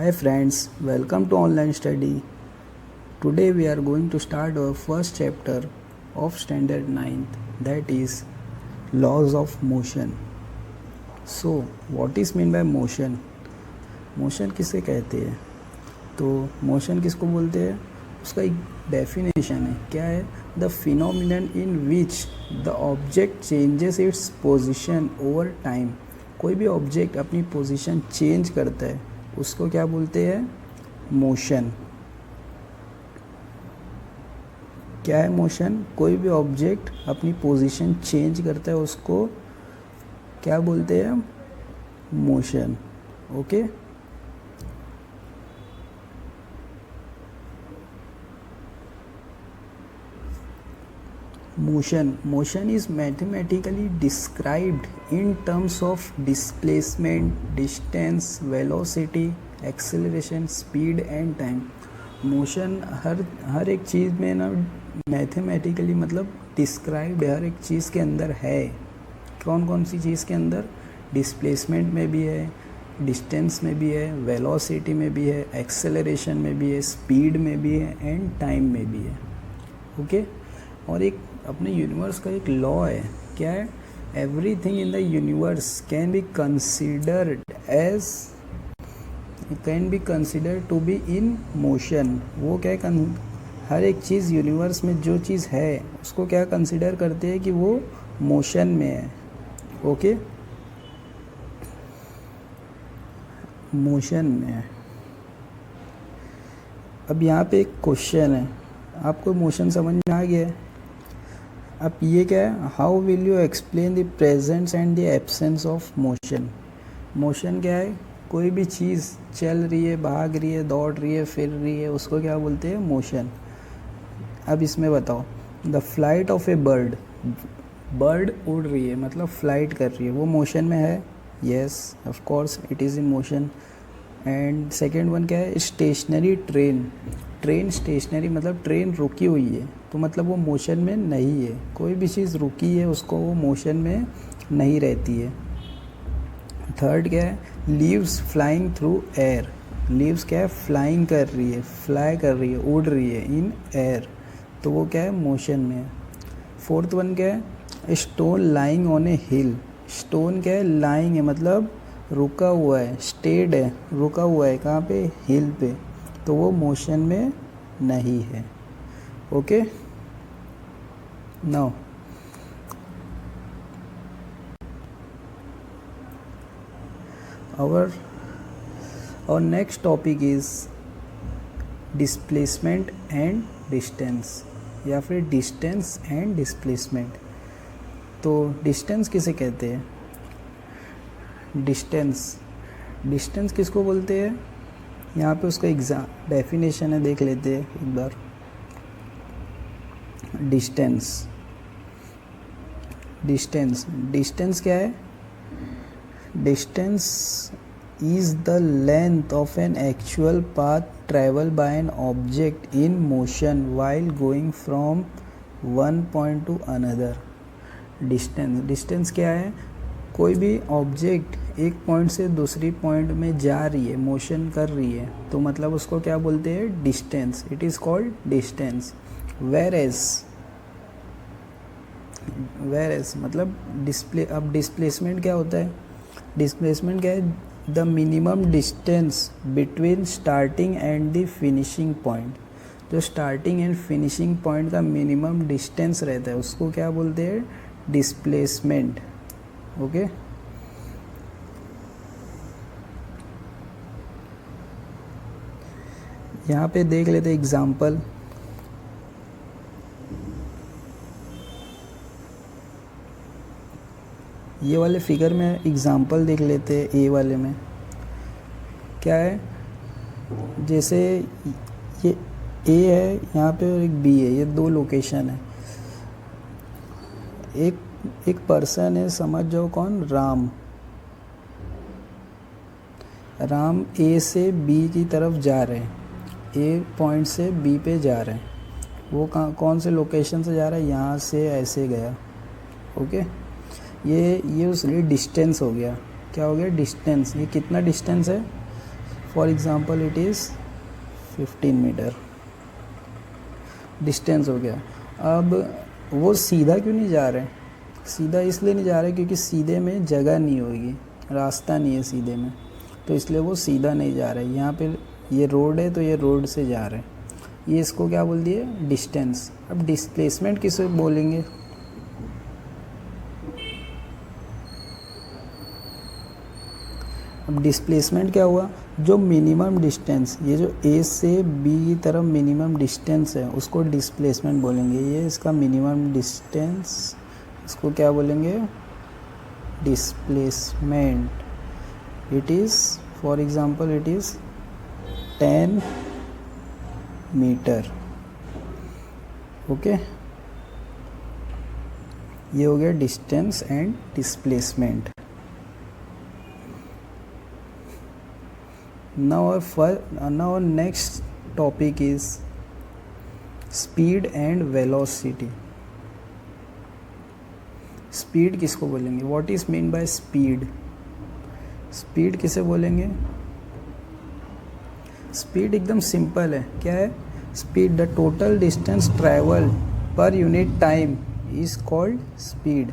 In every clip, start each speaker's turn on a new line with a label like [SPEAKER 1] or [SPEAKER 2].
[SPEAKER 1] Hi friends, welcome to online study. Today we are going to start our first chapter of standard 9th, that is laws of motion. So what is mean by motion? Motion किसे कहते हैं? तो motion किसको बोलते हैं? उसका एक definition है. क्या है? The phenomenon in which the object changes its position over time. कोई भी ऑब्जेक्ट अपनी पोजीशन चेंज करता है उसको क्या बोलते हैं? मोशन. क्या है मोशन? कोई भी ऑब्जेक्ट अपनी पोजीशन चेंज करता है उसको क्या बोलते हैं? Motion. Okay. Motion is mathematically described in terms of displacement, distance, velocity, acceleration, speed and time. Motion हर एक चीज़ में ना मैथमेटिकली मतलब डिस्क्राइब्ड हर एक चीज़ के अंदर है. कौन कौन सी चीज़ के अंदर? डिस्प्लेसमेंट में भी है, डिस्टेंस में भी है, वेलोसिटी में भी है, एक्सेलरेशन में भी है, स्पीड में भी है एंड टाइम में भी है. ओके. और एक अपने यूनिवर्स का एक लॉ है. क्या है? Everything in the universe can be considered to be in motion. वो क्या है? हर एक चीज़ यूनिवर्स में जो चीज़ है उसको क्या कंसिडर करते हैं कि वो मोशन में है. ओके. मोशन में है. अब यहाँ पे एक क्वेश्चन है. आपको मोशन समझ में आ गया है? अब ये क्या है? How will you explain the presence and the absence of motion. Motion क्या है? कोई भी चीज़ चल रही है, भाग रही है, दौड़ रही है, फिर रही है, उसको क्या बोलते हैं? मोशन. अब इसमें बताओ. The flight of A bird. Bird उड़ रही है मतलब फ्लाइट कर रही है, वो मोशन में है? Yes of course it is in motion. And second one क्या है? Stationary train. ट्रेन स्टेशनरी मतलब ट्रेन रुकी हुई है तो मतलब वो मोशन में नहीं है. कोई भी चीज़ रुकी है उसको वो मोशन में नहीं रहती है. थर्ड क्या है? Leaves flying through air. Leaves क्या है? फ्लाइंग कर रही है, फ्लाई कर रही है, उड़ रही है इन एयर, तो वो क्या है? मोशन में है. फोर्थ वन क्या है? Stone lying on A hill. Stone क्या है? लाइंग है मतलब रुका हुआ है, स्टेड है, रुका हुआ है. कहाँ पे? हिल पे, तो वो मोशन में नहीं है. Okay. Now our next topic is displacement and distance या फिर distance and displacement. तो distance किसे कहते हैं? डिस्टेंस किसको बोलते हैं? यहाँ पे उसका डेफिनेशन है, देख लेते हैं एक बार. डिस्टेंस क्या है? Distance is the length of an actual path traveled by an object in motion while going from one point to another. Distance क्या है? कोई भी ऑब्जेक्ट एक पॉइंट से दूसरी पॉइंट में जा रही है, मोशन कर रही है, तो मतलब उसको क्या बोलते हैं? Distance. It is called distance. Where as मतलब अब डिस्प्लेसमेंट क्या होता है? डिस्प्लेसमेंट क्या है? The minimum distance between starting and the finishing point. जो स्टार्टिंग एंड फिनिशिंग पॉइंट का मिनिमम डिस्टेंस रहता है उसको क्या बोलते हैं? डिस्प्लेसमेंट. ओके. यहाँ पे देख लेते एग्जाम्पल. ये वाले फिगर में एग्जाम्पल देख लेते हैं. ए वाले में क्या है? जैसे ये ए है यहाँ पे और एक बी है, ये दो लोकेशन है. एक पर्सन है, समझ जाओ कौन? राम ए से बी की तरफ जा रहे हैं. ए पॉइंट से बी पे जा रहे हैं. वो कौन से लोकेशन से जा रहा है? यहाँ से ऐसे गया. ओके. ये उसके लिए डिस्टेंस हो गया. क्या हो गया? डिस्टेंस. ये कितना डिस्टेंस है? For example it is 15 metre distance हो गया। अब वो सीधा क्यों नहीं जा रहे? सीधा इसलिए नहीं जा रहे क्योंकि सीधे में जगह नहीं होगी, रास्ता नहीं है सीधे में, तो इसलिए वो सीधा नहीं जा रहे। यहाँ पे ये रोड है तो ये रोड से जा रहे हैं। ये इसको क्या बोल दिए? डिस्टेंस। अब डिस्प्लेसमेंट किसे बोलेंगे? अब डिस्प्लेसमेंट क्या हुआ? जो मिनिमम डिस्टेंस, ये जो ए से बी की तरफ मिनिमम डिस्टेंस है उसको डिस्प्लेसमेंट बोलेंगे। ये इसका मिनिमम डिस्टेंस, इसको क्या बोलेंगे? Displacement. It is for example it is 10 metre. Okay, ये हो गया distance and displacement. Now next topic is speed and velocity. Speed किसको बोलेंगे? What is mean by speed? Speed किसे बोलेंगे? स्पीड एकदम सिंपल है। क्या है speed? The total distance travel per unit time is called speed.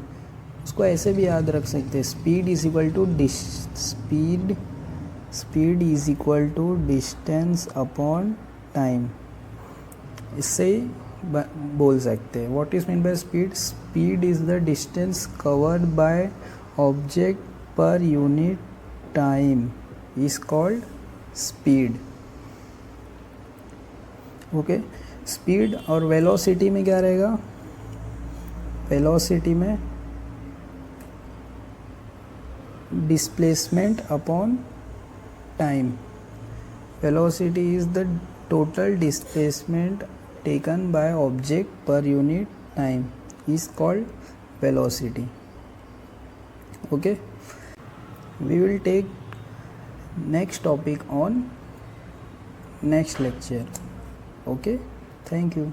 [SPEAKER 1] उसको ऐसे भी याद रख सकते हैं, speed is equal to speed is equal to distance upon time. इससे ही बोल सकते हैं। What is mean by speed? Speed is the distance covered by object पर unit time is called speed. Okay, speed और वेलोसिटी में क्या रहेगा? Velocity में displacement upon time. velocity is the total displacement taken by object per unit time is called velocity. Okay, we will take next topic on next lecture. Okay, thank you.